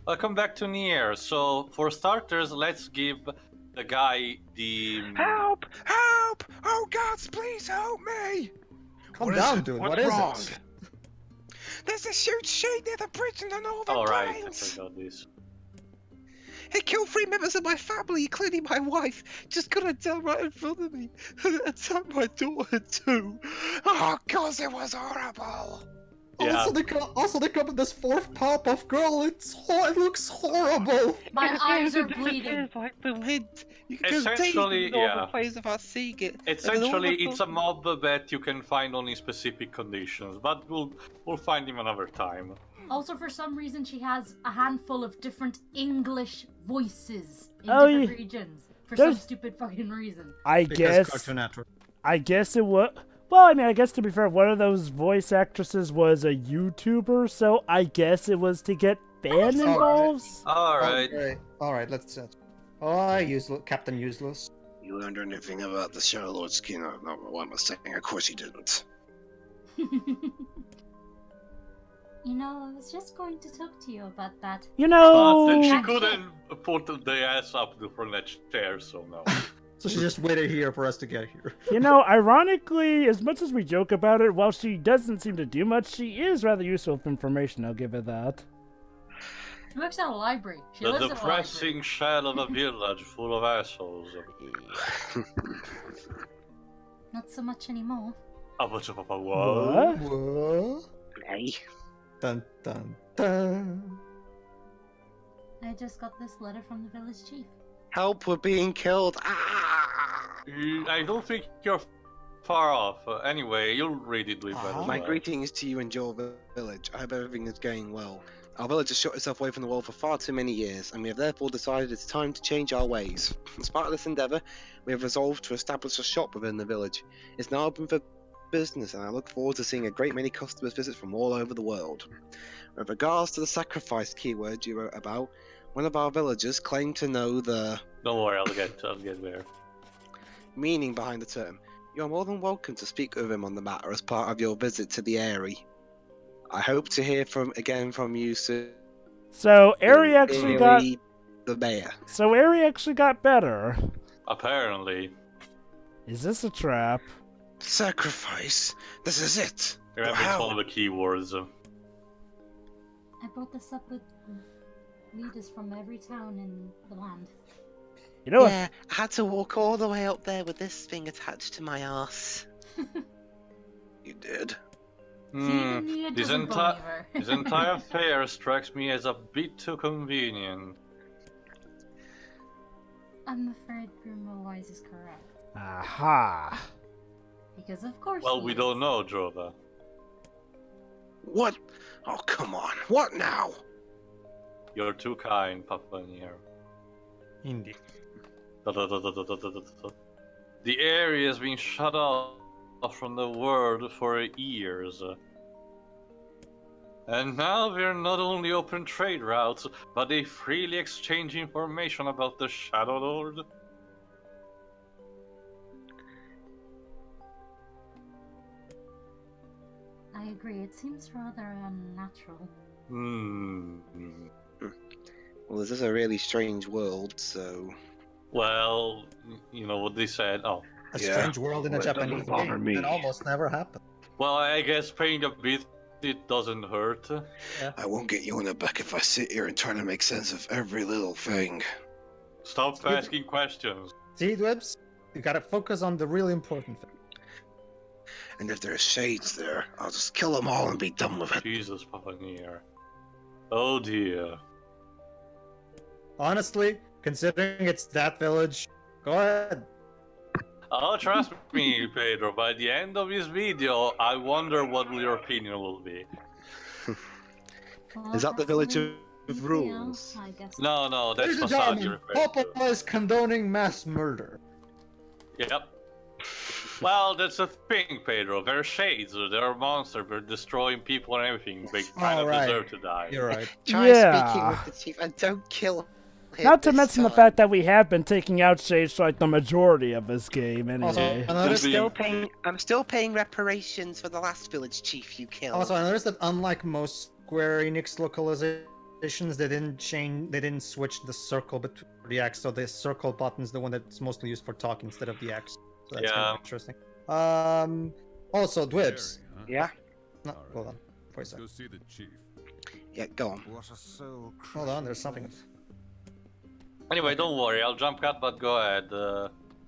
Welcome back to NieR. So, for starters, let's give the guy the... Help! Help! Oh gods, please help me! Calm down, dude. What is wrong? it? There's a huge shade near the bridge in the northern Alright, I plains. forgot this. He killed 3 members of my family, including my wife. Just got it down right in front of me. Attacked my daughter too. Oh god, it was horrible. Yeah. Also, they come with this 4th Powerpuff Girl. It looks horrible. My eyes are bleeding. It's like the wind. You can Essentially, go yeah. the place without seeing it. Essentially, it's a mob that you can find only in specific conditions, but we'll find him another time. Also, for some reason, she has a handful of different English voices in Oh, different yeah. regions for some stupid fucking reason. I guess it was. Well, I mean, I guess to be fair, one of those voice actresses was a YouTuber, so I guess it was to get fan involved. Alright. Alright, let's Oh, useless. Captain Useless. You learned anything about the Shadowlord skin? No, what am I saying? Of course you didn't. You know, I was just going to talk to you about that. You know, But she couldn't put the ass up for that chair, so no. So she just waited here for us to get here. you know, ironically, as much as we joke about it, while she doesn't seem to do much, she is rather useful with information, I'll give her that. She works at a library. She The lives at a depressing library. shell of a village full of assholes. Not so much anymore. What? What? Hey. Dun dun dun. I just got this letter from the village chief. Help, we're being killed. Ah! I don't think you're far off. Anyway, you'll read it with that. My greetings to you and your village. I hope everything is going well. Our village has shut itself away from the world for far too many years, and we have therefore decided it's time to change our ways. As part of this endeavour, we have resolved to establish a shop within the village. It's now open for business, and I look forward to seeing a great many customers visit from all over the world. With regards to the sacrifice keyword you wrote about, one of our villagers claimed to know the... Don't worry, I'll get there. meaning behind the term. You are more than welcome to speak with him on the matter as part of your visit to the Aerie. I hope to hear again from you soon. So Aerie actually got the mayor. So Aerie actually got better. Apparently. Is this a trap? Sacrifice. This is it. Remember, it's one of the keywords. I brought this up with leaders from every town in the land. You know, I had to walk all the way up there with this thing attached to my arse. You did? This entire affair strikes me as a bit too convenient. I'm afraid Bruno Wise is correct. aha. Because of course. Well, he we is. don't know, Jova. What? Oh, come on. What now? You're too kind, Papa NieR. Indeed. The area has been shut off from the world for years. And now we're not only open trade routes, but they freely exchange information about the Shadowlord. I agree, it seems rather unnatural. Well, this is a really strange world, so... Well, you know what they said. Oh. A strange world in a Japanese game. That almost never happened. Well, I guess paying a bit, it doesn't hurt. Yeah. I won't get you on the back if I sit here and try to make sense of every little thing. Stop asking questions. See, Dwebs? You gotta focus on the really important thing. And if there's shades there, I'll just kill them all and be done with it. Jesus, Papa NieR. Oh dear. Honestly, considering it's that village, go ahead. Oh, trust me, Pedro, by the end of this video, I wonder what your opinion will be. Well, Is that the that's village only of real, rules? I guess. No, that's Ladies and Massage gentlemen, referred to. Papa is condoning mass murder. Yep. Well, that's the thing, Pedro. There are shades, there are monsters, they're destroying people and everything. They kind of Alright. deserve to die. You're right. Try speaking with the chief and don't kill him. Not to this mention the time. fact that we have been taking out shades for like the majority of this game anyway. Also, I noticed, I'm still paying reparations for the last village chief you killed. I noticed that unlike most Square-Enix localizations, additions, they didn't change. They didn't switch the circle between the X, so the circle button is the one that's mostly used for talk instead of the X. So that's kind of interesting. Also, Dwibs. Yeah. No, hold on. For a second. Go see the chief. Yeah, go on. Hold on, there's something. Anyway, don't worry, I'll jump cut, but go ahead.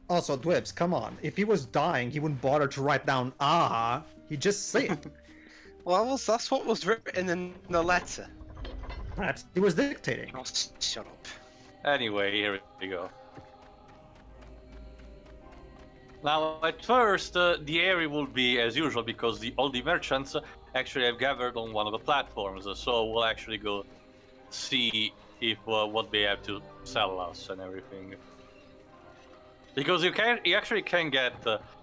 Also, Dwibs, come on. If he was dying, he wouldn't bother to write down "ah." He'd just say it. Well, that's what was written in the letter. Perhaps he was dictating. Oh, shut up. Anyway, here we go. Now, at first, the Aerie will be as usual because all the merchants actually have gathered on one of the platforms. So we'll actually go see if what they have to sell us and everything. Because you actually can get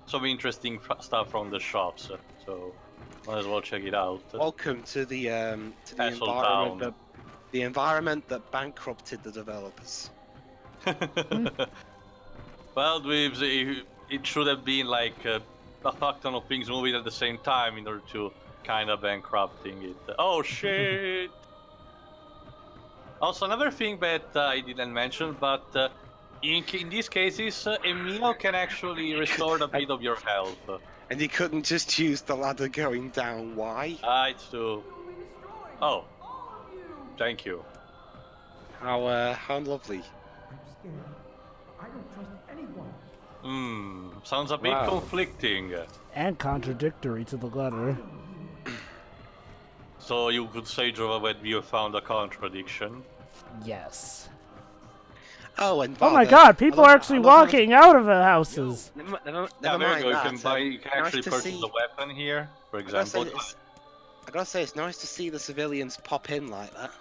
some interesting stuff from the shops. So might as well check it out. Welcome to the environment that bankrupted the developers. Well, Dweebs, it should have been like a fuck ton of things moving at the same time in order to kind of bankrupting it. Oh shit! Also, another thing that I didn't mention, but in these cases, a meal can actually restore a bit of your health. And you couldn't just use the ladder going down. Why? It's to... Oh. Thank you. How lovely. I don't trust anyone. Sounds a bit conflicting. And contradictory to the letter. So you could say, Jova, that you found a contradiction? Yes. Oh, and oh my god, people are actually walking out of the houses! Never Yeah, mind you that. you can actually purchase the weapon here, for example. I gotta say, it's nice to see the civilians pop in like that.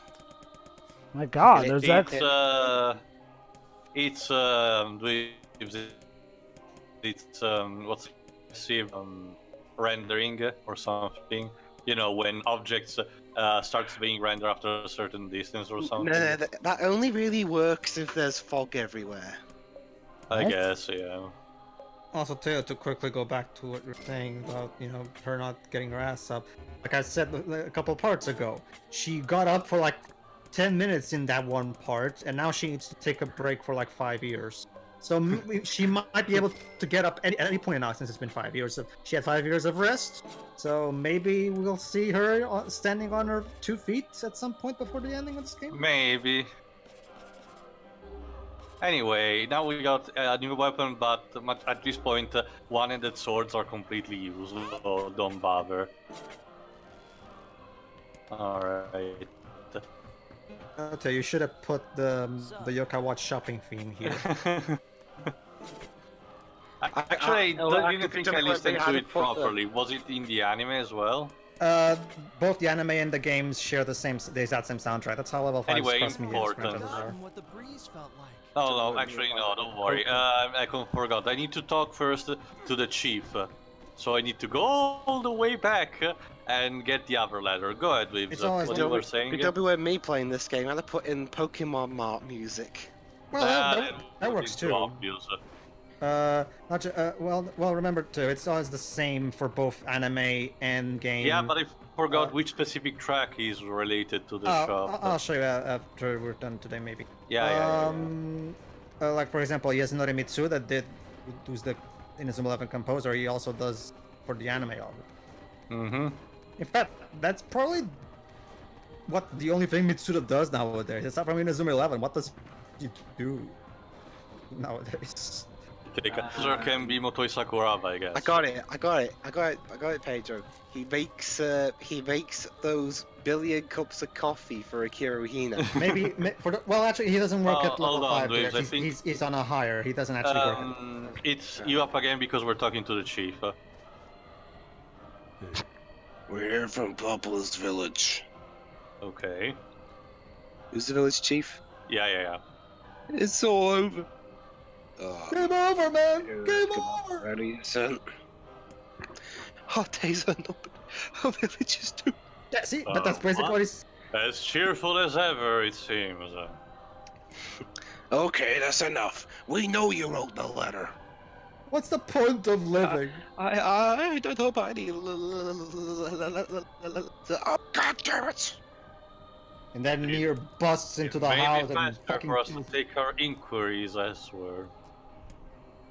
My god, there's that... rendering or something. You know, when objects starts being rendered after a certain distance or something. No, that only really works if there's fog everywhere. I guess, yeah. Also, Teo, to quickly go back to what you're saying about, you know, her not getting her ass up. Like I said a couple parts ago, she got up for like 10 minutes in that one part, and now she needs to take a break for like 5 years. So she might be able to get up at any point now since it's been 5 years. So she had 5 years of rest. So maybe we'll see her standing on her 2 feet at some point before the ending of this game. Maybe. Anyway, now we got a new weapon, but at this point, one-handed swords are completely useless, so don't bother. Alright. Okay, you should have put the Yokai Watch shopping theme here. Actually, I didn't think I listened to it properly. Was it in the anime as well? Both the anime and the games share the exact same soundtrack. That's how level 5 cross-media franchises are. Oh no, actually no, don't worry. I forgot. I need to talk first to the chief. So I need to go all the way back and get the other ladder. Go ahead, Weaves. What you were saying? It don't be with me playing this game. I had to put in Pokemon Mart music. Well, that works too. Well, remember too, it's always the same for both anime and game. Yeah, but I forgot which specific track is related to the shop. I'll show you after we're done today, maybe. Yeah. Like for example, Yasunori Mitsu who's the Inazuma 11 composer. He also does for the anime album. Mm-hmm. In fact, that's probably the only thing Mitsuda does nowadays. It's not from Inazuma 11. What does he do nowadays? There can be Motoi Sakuraba, I guess. I got it, Pedro. He makes those billion cups of coffee for Akira Uhina. Actually, he doesn't work at level 5. Dweebs, he's on a higher. He doesn't actually work. It's you up again because we're talking to the chief. We're here from Populous Village. Okay. Who's the village chief? Yeah. It's all over. Game over, man! Game over! Ready, son? Hot days are not. Our village is too. Yeah, see, but that's basically what he's. As cheerful as ever, it seems. Okay, that's enough. We know you wrote the letter. What's the point of living? I don't know about any. Oh, God damn it! And then NieR busts into the house and faster fucking for us to take our inquiries, I swear.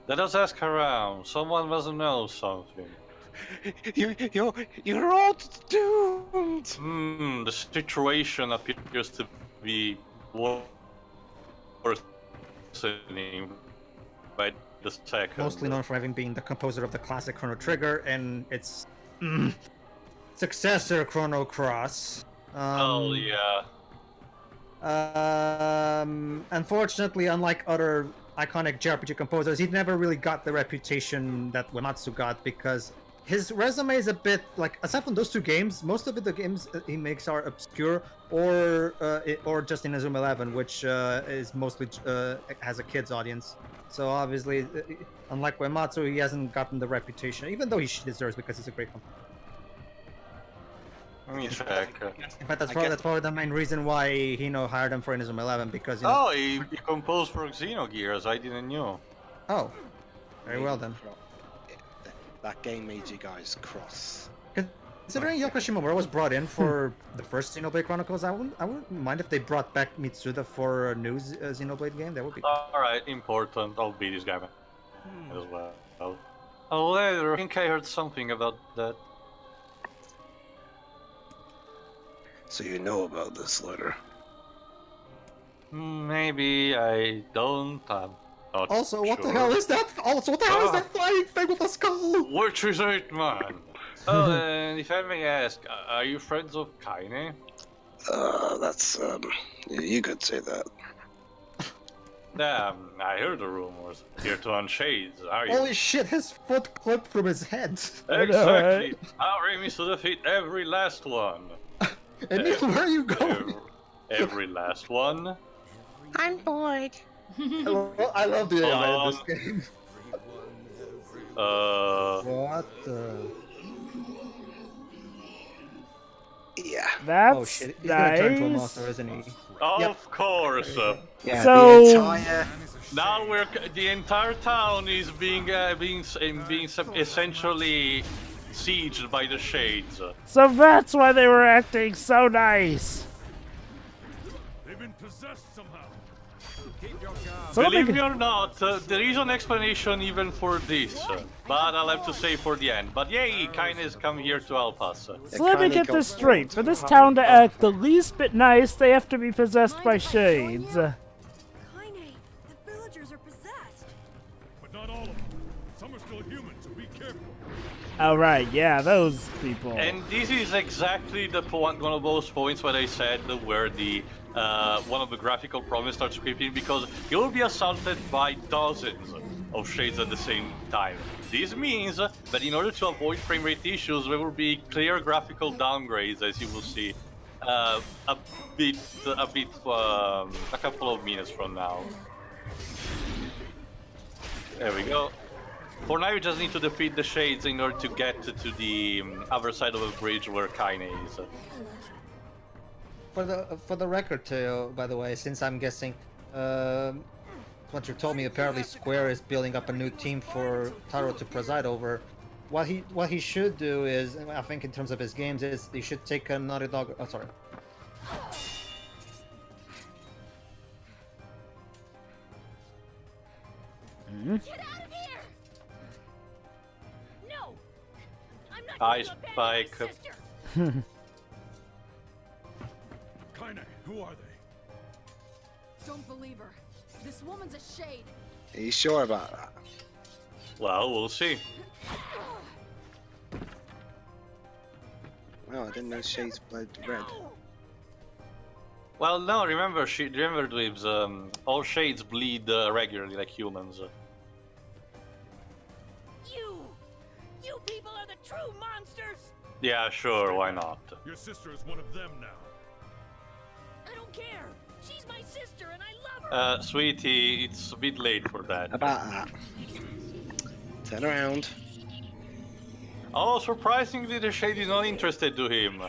Let us ask around. Someone must know something. You're all doomed. The situation appears to be worsening by the second. mostly known for having been the composer of the classic Chrono Trigger and its successor Chrono Cross. Oh yeah. Unfortunately, unlike other iconic JRPG composers, he never really got the reputation that Uematsu got because his resume is a bit like, aside from those two games, most of the games he makes are obscure or just in Inazuma 11, which is mostly has a kids audience. So obviously, unlike Uematsu, he hasn't gotten the reputation, even though he deserves because he's a great composer. Let me check. In fact, that's probably the main reason why Hino hired him for Inazuma 11 because. You know... Oh, he composed for Xenogears. I didn't know. Oh, very well then. That game made you guys cross. Considering Yoko Shimomura was brought in for the first Xenoblade Chronicles, I wouldn't mind if they brought back Mitsuda for a new Xenoblade game. That would be. Alright, important. I'll beat this guy as well. Oh, later. I think I heard something about that. So you know about this letter? Maybe I don't. I'm not Also, what sure. the hell is that? Also, what the hell is that flying thing with a skull? Which is it, man? Oh, and if I may ask, are you friends of Kainé? That's you could say that. Damn, I heard the rumors. Here to Unshades, are you? Holy shit, his foot clipped from his head. Exactly. Our aim is to defeat every last one. And Neil, where are you going? Every last one. I'm bored. I love the AI in this game. What the... Yeah. That's oh shit, he's nice. gonna turn to a monster, isn't he? Of cource. Yeah, So- the entire... Now the entire town is being essentially sieged by the shades. So that's why they were acting so nice. They've been possessed somehow. So Believe me or not, there is an explanation even for this, but I'll have to say for the end. But yay, Kainé's come here to help us. So let me get this straight. For this town to act the least bit nice, they have to be possessed by shades. Kainé, the villagers are possessed. But not all of them. Some are still human, so be careful. Alright, yeah, those people. And this is exactly the one of those points where I said where the one of the graphical problems starts creeping, because you'll be assaulted by dozens of shades at the same time. This means that in order to avoid frame rate issues, there will be clear graphical downgrades, as you will see a couple of minutes from now. There we go. For now, you just need to defeat the shades in order to get to the other side of the bridge where Kainé is. For the record, too, by the way, since I'm guessing, what you told me, apparently Square is building up a new team for Taro to preside over. What he should do is, I think in terms of his games, is he should take a Naughty Dog. Oh, sorry. Get out of here! No! I'm not Ice going to abandon Spike. my sister! Kainé, who are they? Don't believe her. This woman's a shade. Are you sure about that? Well, we'll see. Well, I didn't know shades bled red. Well, no, remember, Dweebs, all shades bleed regularly like humans. You people are the true monsters! Yeah, sure, why not? Your sister is one of them now. I don't care! She's my sister and I love her! Sweetie, it's a bit late for that. About that. Turn around. Oh, surprisingly, the shade is not interested to him.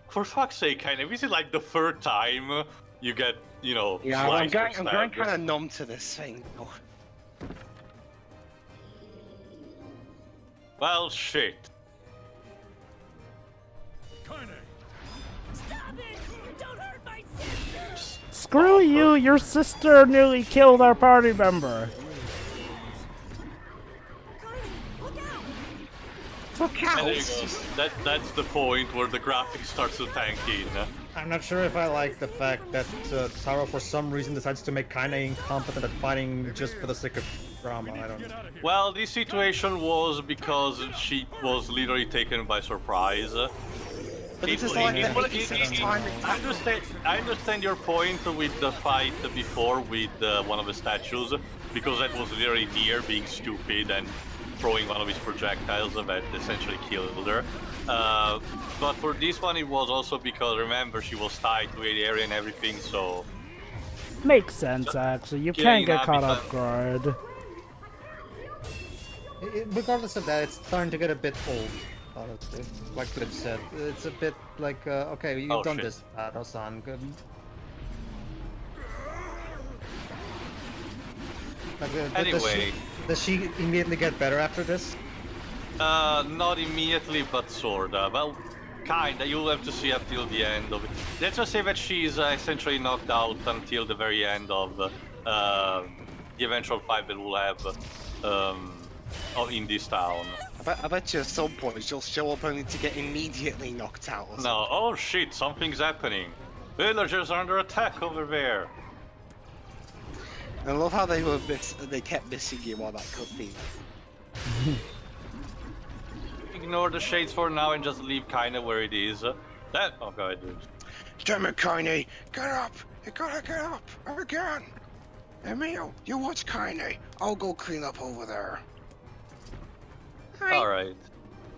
For fuck's sake, Kainé, this is like the third time you get, you know, Yeah, I'm sliced or going stabbed. kind of numb to this thing. Oh. Well, shit. Kainé, screw you! Your sister nearly killed our party member. Fuck And out! there you go. That's the point where the graphics starts to tank in. I'm not sure if I like the fact that Taro for some reason decides to make Kainé incompetent at fighting just for the sake of drama. I don't know. Well, this situation was because she was literally taken by surprise. But it's just like I understand your point with the fight before with one of the statues, because that was literally NieR being stupid and throwing one of his projectiles that essentially killed her. But for this one, it was also because, remember, she was tied to Aerie and everything, so... Makes sense, actually. You can't get caught off guard. Regardless of that, it's starting to get a bit old. Honestly, like Flip said, it's a bit like, okay, you've done this, Taro-san. Good. Like, anyway... Does she immediately get better after this? Not immediately, but sorta. Well, kinda. You'll have to see up till the end of it. Let's just say that she's essentially knocked out until the very end of the eventual fight that we'll have in this town. I bet you at some point she'll show up only to get immediately knocked out. Or no, oh shit, something's happening. Villagers are under attack over there. I love how they kept missing you while that cutscene. Ignore the shades for now and just leave Kainé where it is. Oh god, dude. Damn it, Kainé! Get up! You gotta get up! Again! Emil, you watch Kainé. I'll go clean up over there. Alright.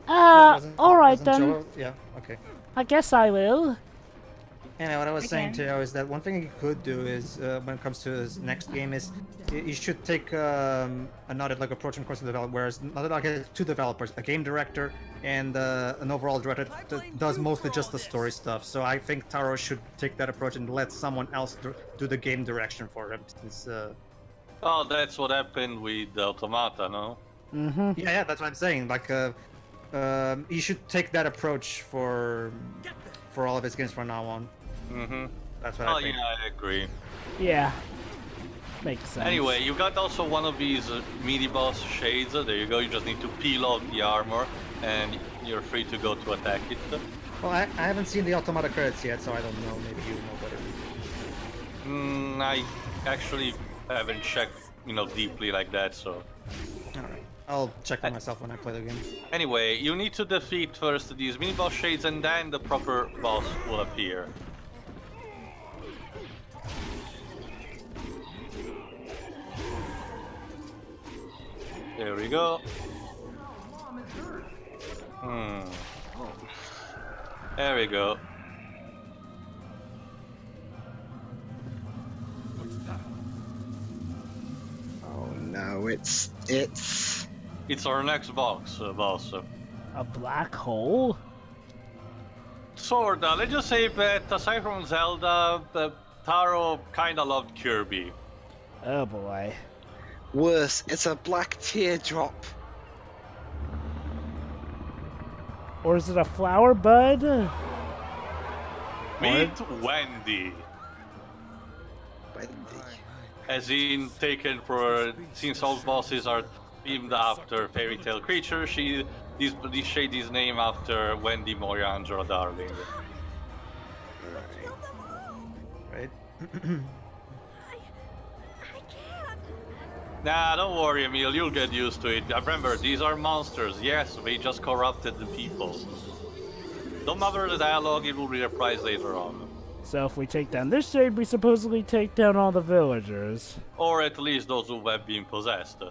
Alright then. Joel? Yeah, okay. I guess I will. Anyway, what I was saying to you is that one thing you could do is, when it comes to his next game, is you should take another like approach in course of development, whereas not like two developers, a game director and an overall director that does mostly just the story stuff. So I think Taro should take that approach and let someone else do the game direction for him. Since, oh, that's what happened with Automata, no? Mm-hmm. Yeah, that's what I'm saying. Like, you should take that approach for all of his games from now on. Mm-hmm. That's what I think. Yeah, I agree. Yeah. Makes sense. Anyway, you got also one of these mini-boss shades. There you go, you just need to peel off the armor and you're free to go to attack it. Well, I haven't seen the Automata credits yet, so I don't know. Maybe you know better. I actually haven't checked, deeply like that, so... Alright. I'll check for myself when I play the game. Anyway, you need to defeat first these mini-boss shades and then the proper boss will appear. There we go. There we go. Oh no, it's... It's our next boss. A black hole? Sorta. Let's just say that aside from Zelda, Taro kinda loved Kirby. Oh boy. Worse, it's a black teardrop. Or is it a flower bud? Meet Wendy. As in, taken for, since all bosses are themed after fairy tale creatures, this shade is named after Wendy Moira-Angela Darling. Right. Nah, don't worry, Emil, you'll get used to it. Remember, these are monsters. Yes, they just corrupted the people. Don't bother the dialogue, it will be reprised later on. So if we take down this shade, we supposedly take down all the villagers. Or at least those who have been possessed.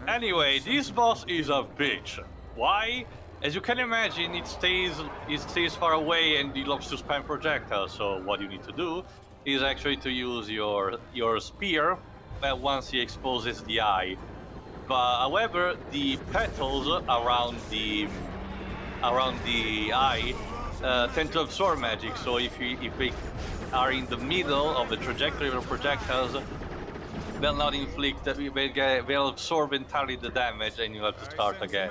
Anyway, this boss is a bitch. Why? As you can imagine, it stays far away and it loves to spam projectiles, so what you need to do is actually to use your spear once he exposes the eye. But however, the petals around the eye tend to absorb magic, so if they are in the middle of the trajectory of the projectiles, will not inflict, will absorb entirely the damage, and you have to start again.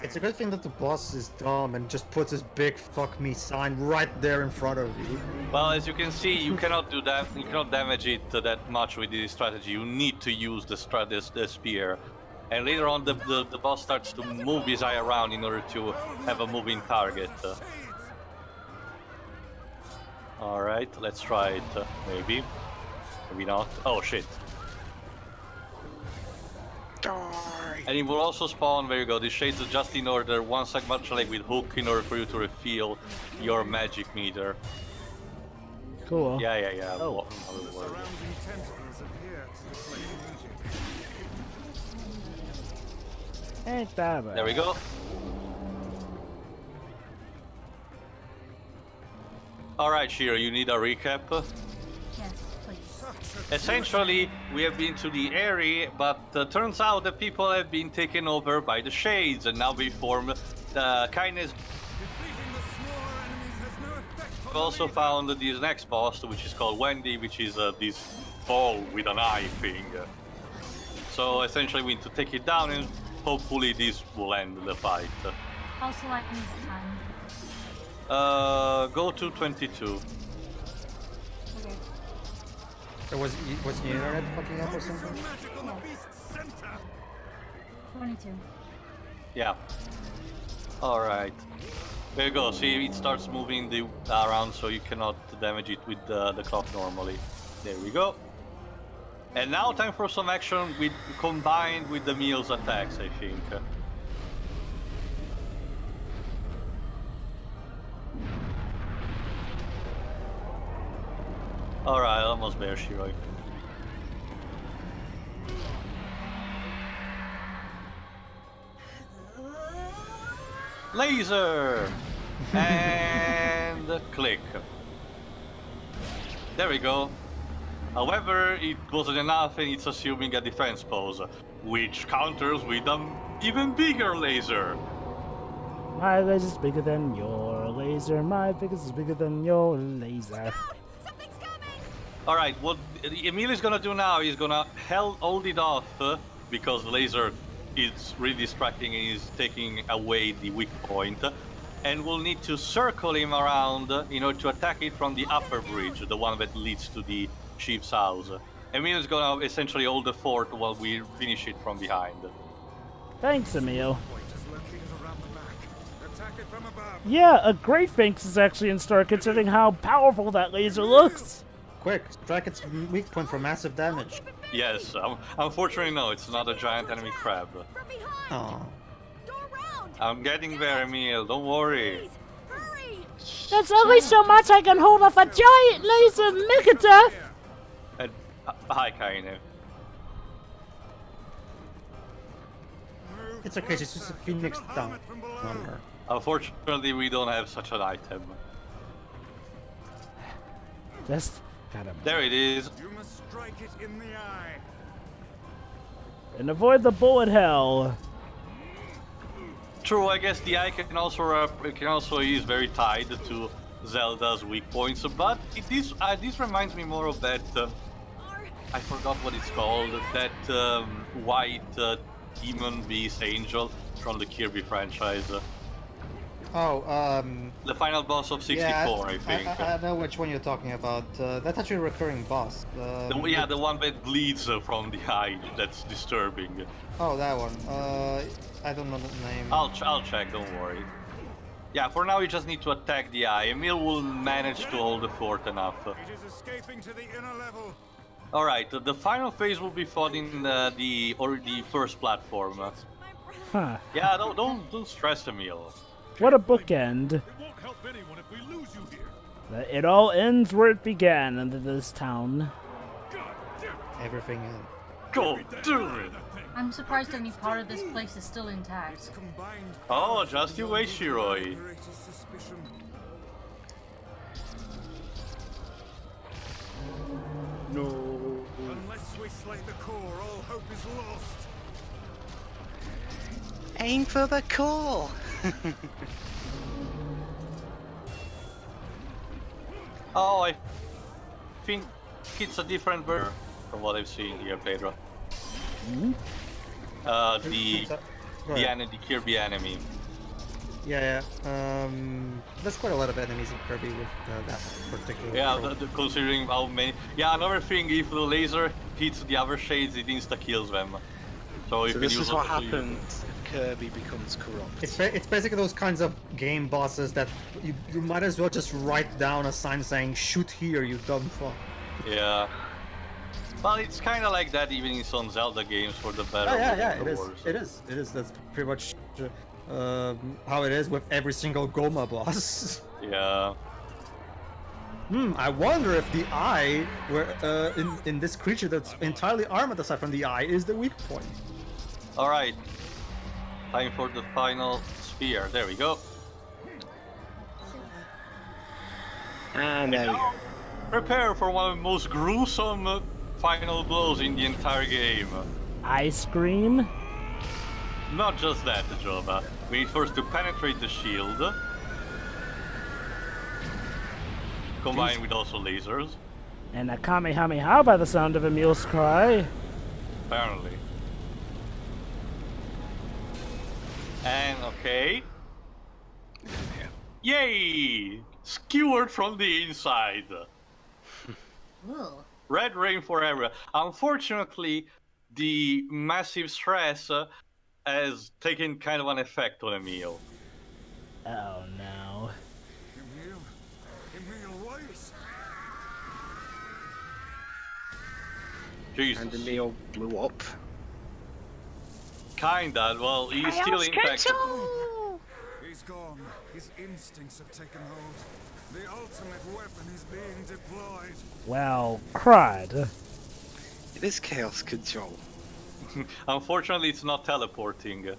It's a good thing that the boss is dumb and just puts his big fuck me sign right there in front of you. Well, as you can see, you cannot do that. You cannot damage it that much with this strategy. You need to use the spear, and later on the boss starts to move his eye around in order to have a moving target. All right, let's try it. Maybe not. Oh shit! And it will also spawn. There you go. The shades are just in order. One much like with hook, in order for you to refill your magic meter. Cool. Yeah. Oh. Ain't that bad. There we go. Alright, Shiro, you need a recap? Yes, please. Essentially, we have been to the Aerie, but turns out that people have been taken over by the Shades, and now we form the Kainé's. We've also found this next boss, which is called Wendy, which is this ball with an eye thing. So essentially we need to take it down, and hopefully this will end the fight. Also, I need time. Go to 22. Okay. So was the internet fucking up or something? Yeah. 22. Yeah. Alright. There you go. See, it starts moving around, so you cannot damage it with the clock normally. There we go. And now time for some action combined with the meal's attacks, I think. Alright, almost there, Shiroi. Laser! And click. There we go. However, it wasn't enough, and it's assuming a defense pose, which counters with an even bigger laser. My laser's bigger than your laser. My biggest is bigger than your laser. Alright, what Emil is gonna do now is gonna hold it off because the laser is really distracting and is taking away the weak point, and we'll need to circle him around in order to attack it from the upper bridge, the one that leads to the chief's house. Emil is gonna essentially hold the fort while we finish it from behind. Thanks, Emil. Yeah, a great thanks is actually in store considering how powerful that laser looks. Quick, strike its weak point for massive damage. Yes, unfortunately no, it's not a giant enemy crab. Oh. I'm getting there, Emil, don't worry. That's only so much I can hold off a giant laser Megadeth! And, hi, Kainé. It's okay, she's just a phoenix down on her. Unfortunately, we don't have such an item. Just gotta... There it is. You must strike it in the eye. And avoid the bullet hell. True, I guess the eye can also is very tied to Zelda's weak points, but this reminds me more of that. I forgot what it's called. That white demon beast angel from the Kirby franchise. Oh, the final boss of 64, yeah, I think. I know which one you're talking about. That's actually a recurring boss. The one that bleeds from the eye. That's disturbing. Oh, that one. I don't know the name. I'll check. Don't worry. Yeah, for now you just need to attack the eye. Emil will manage to hold the fort enough. It is escaping to the inner level. All right, the final phase will be fought in the first platform. Huh. Yeah, don't stress, Emil. What a bookend. It won't help anyone if we lose you here. It all ends where it began, into this town. Everything in. Go do it! I'm surprised any part of this place is still intact. Oh, just you wait, Shiroi. No. Unless we slay the core, all hope is lost. Aim for the core! Oh, I think it's a different version. from what I've seen here, Pedro. Hmm? The Kirby enemy. Yeah. There's quite a lot of enemies in Kirby with that particular. Yeah, trope. considering how many. Yeah, another thing, if the laser hits the other shades, it insta kills them. So you So can this use is what also use- happens if Kirby becomes corrupt. It's basically those kinds of game bosses that you might as well just write down a sign saying "shoot here, you dumb fuck." Yeah. Well, it's kind of like that even in some Zelda games for the better. Oh, yeah, the it is. worse. It is. That's pretty much how it is with every single Goma boss. Yeah. I wonder if the eye, in this creature that's entirely armored aside from the eye, is the weak point. All right. Time for the final sphere. There we go. And there we go. Prepare for one of the most gruesome final blows in the entire game. Ice cream? Not just that, Joba. We need first to penetrate the shield. Combined with also lasers, And a Kamehameha by the sound of Emil's cry. apparently. And okay. Yay! Skewered from the inside. Ugh. Red rain forever. Unfortunately, the massive stress has taken kind of an effect on Emil. Oh no. Emil, wait! Jesus. And Emil blew up. Kinda. Well, he's still infected. He's gone. His instincts have taken hold. The ultimate weapon is being deployed. Well, crud. It is chaos control. Unfortunately, it's not teleporting.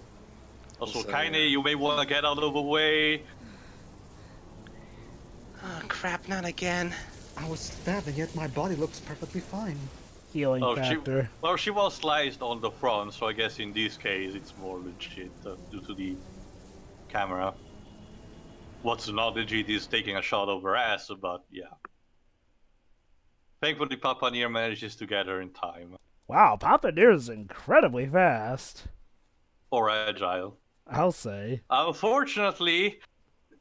Also, Also, Kainé, you may want to get out of the way. Oh crap, not again. I was stabbed, and yet my body looks perfectly fine. Healing factor. She was sliced on the front, so I guess in this case it's more legit due to the camera. What's not legit is taking a shot over ass, but yeah. Thankfully, Papa NieR manages to get her in time. Wow, Papa NieR is incredibly fast. Or agile. I'll say. Unfortunately,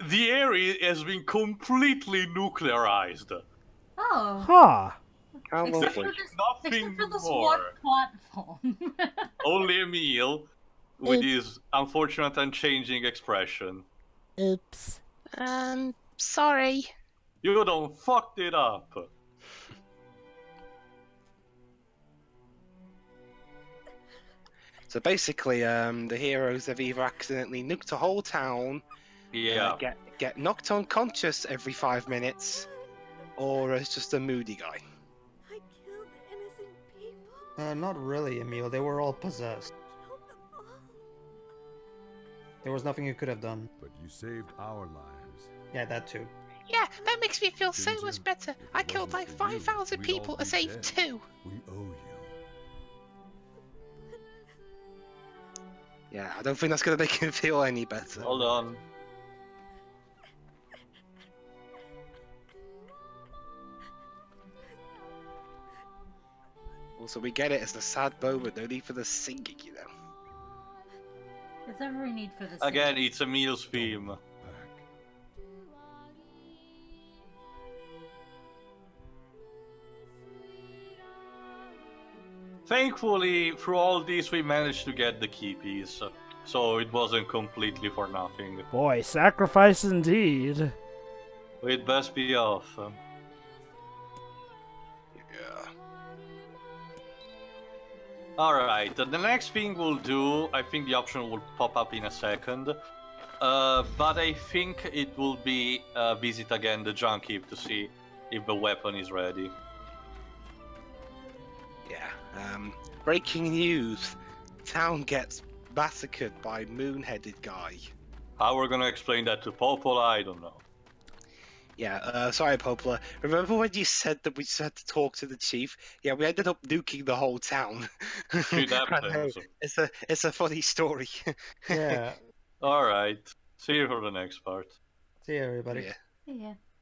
the Aerie has been completely nuclearized. Oh. Huh. How Except lovely. for this, Nothing except for this more. one platform. Only Emil with his unfortunate and changing expression. Oops. Sorry. You done fucked it up. So basically, the heroes have either accidentally nuked a whole town, Yeah. get knocked unconscious every 5 minutes, or it's just a moody guy. I killed innocent people. Not really, Emil. They were all possessed. Killed them all. There was nothing you could have done. But you saved our lives. Yeah, that too. Yeah, that makes me feel so Didn't much you? better. If it I killed wasn't like for you, 5,000 we'd all people be and saved dead. 2. We owe you. Yeah, I don't think that's gonna make him feel any better. Hold on. Also, we get it, it's the sad moment, no need for the singing, you know. There's every need for this. Again, it's Emil's theme. Back. Thankfully, through all this, we managed to get the key piece, so it wasn't completely for nothing. Boy, sacrifice indeed. We'd best be off. Yeah. Alright, the next thing we'll do, I think the option will pop up in a second, but I think it will be visit again the junk heap to see if the weapon is ready. Yeah. Breaking news. Town gets massacred by moon-headed guy. How we're gonna explain that to Popola, I don't know. Yeah, sorry, Popola. Remember when you said that we just had to talk to the chief? Yeah, we ended up nuking the whole town. Shit I know, happens. it's a funny story. Yeah. Alright, see you for the next part. See you, everybody. Yeah. Yeah.